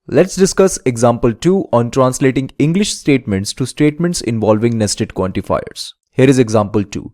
Let's discuss example 2 on translating English statements to statements involving nested quantifiers. Here is example 2.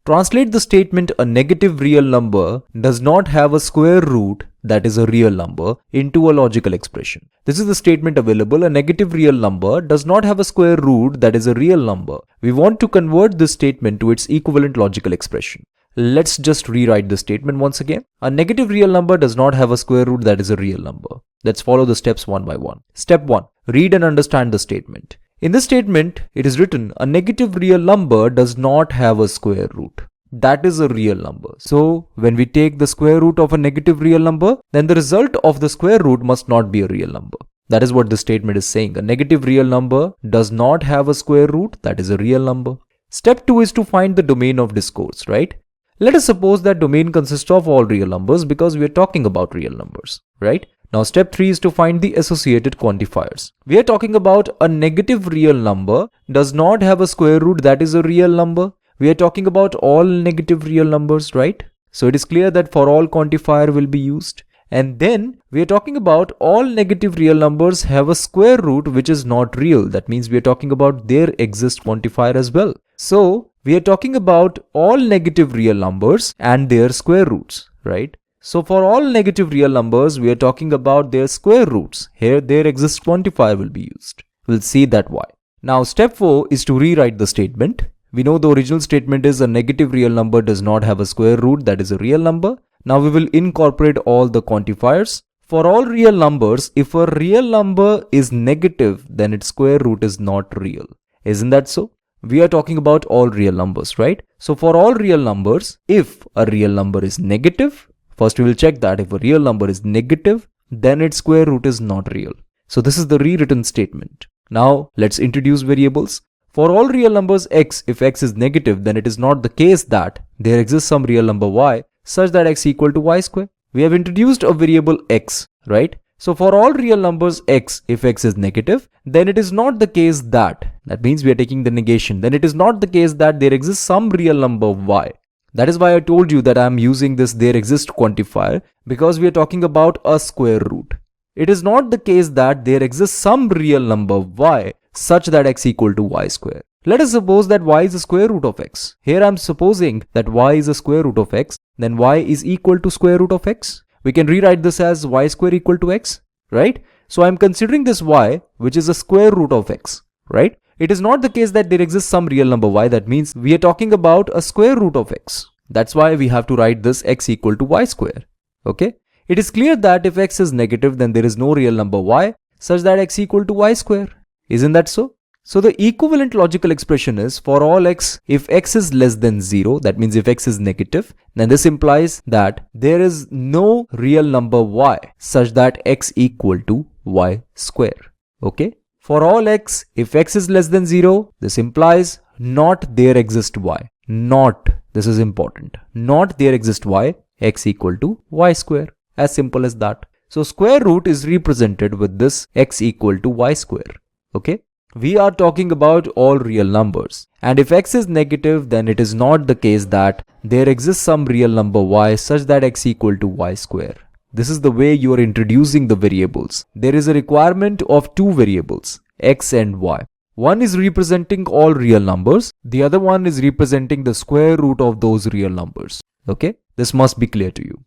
Translate the statement a negative real number does not have a square root that is a real number into a logical expression. This is the statement available. A negative real number does not have a square root that is a real number. We want to convert this statement to its equivalent logical expression. Let's just rewrite the statement once again. A negative real number does not have a square root that is a real number. Let's follow the steps one by one. Step 1. Read and understand the statement. In this statement, it is written, a negative real number does not have a square root. That is a real number. So, when we take the square root of a negative real number, then the result of the square root must not be a real number. That is what the statement is saying. A negative real number does not have a square root that is a real number. Step 2 is to find the domain of discourse, right? Let us suppose that domain consists of all real numbers because we are talking about real numbers, right? Now step 3 is to find the associated quantifiers. We are talking about a negative real number does not have a square root that is a real number. We are talking about all negative real numbers, right? So it is clear that for all quantifier will be used. And then we are talking about all negative real numbers have a square root which is not real. That means we are talking about their exist quantifier as well. So we are talking about all negative real numbers and their square roots, right? So for all negative real numbers, we are talking about their square roots. Here their exist quantifier will be used. We'll see that why. Now step 4 is to rewrite the statement. We know the original statement is a negative real number does not have a square root that is a real number. Now we will incorporate all the quantifiers. For all real numbers, if a real number is negative, then its square root is not real. Isn't that so? We are talking about all real numbers, right? So for all real numbers, if a real number is negative, first we will check that if a real number is negative, then its square root is not real. So this is the rewritten statement. Now let's introduce variables. For all real numbers x, if x is negative, then it is not the case that there exists some real number y such that x equal to y square. We have introduced a variable x, right? So for all real numbers x, if x is negative, then it is not the case that means we are taking the negation, then it is not the case that there exists some real number y. That is why I told you that I am using this there exists quantifier because we are talking about a square root. It is not the case that there exists some real number y such that x equal to y square. Let us suppose that y is the square root of x. Here I am supposing that y is the square root of x, then y is equal to square root of x. We can rewrite this as y square equal to x, right? So I am considering this y which is the square root of x, right? It is not the case that there exists some real number y. That means we are talking about a square root of x. That's why we have to write this x equal to y square, okay? It is clear that if x is negative, then there is no real number y such that x equal to y square. Isn't that so? So the equivalent logical expression is for all x, if x is less than 0, that means if x is negative, then this implies that there is no real number y such that x equal to y square. Okay? For all x, if x is less than 0, this implies not there exist y. Not, this is important, not there exist y, x equal to y square. As simple as that. So square root is represented with this x equal to y square. Okay? We are talking about all real numbers. And if x is negative, then it is not the case that there exists some real number y such that x equal to y square. This is the way you are introducing the variables. There is a requirement of two variables, x and y. One is representing all real numbers. The other one is representing the square root of those real numbers. Okay? This must be clear to you.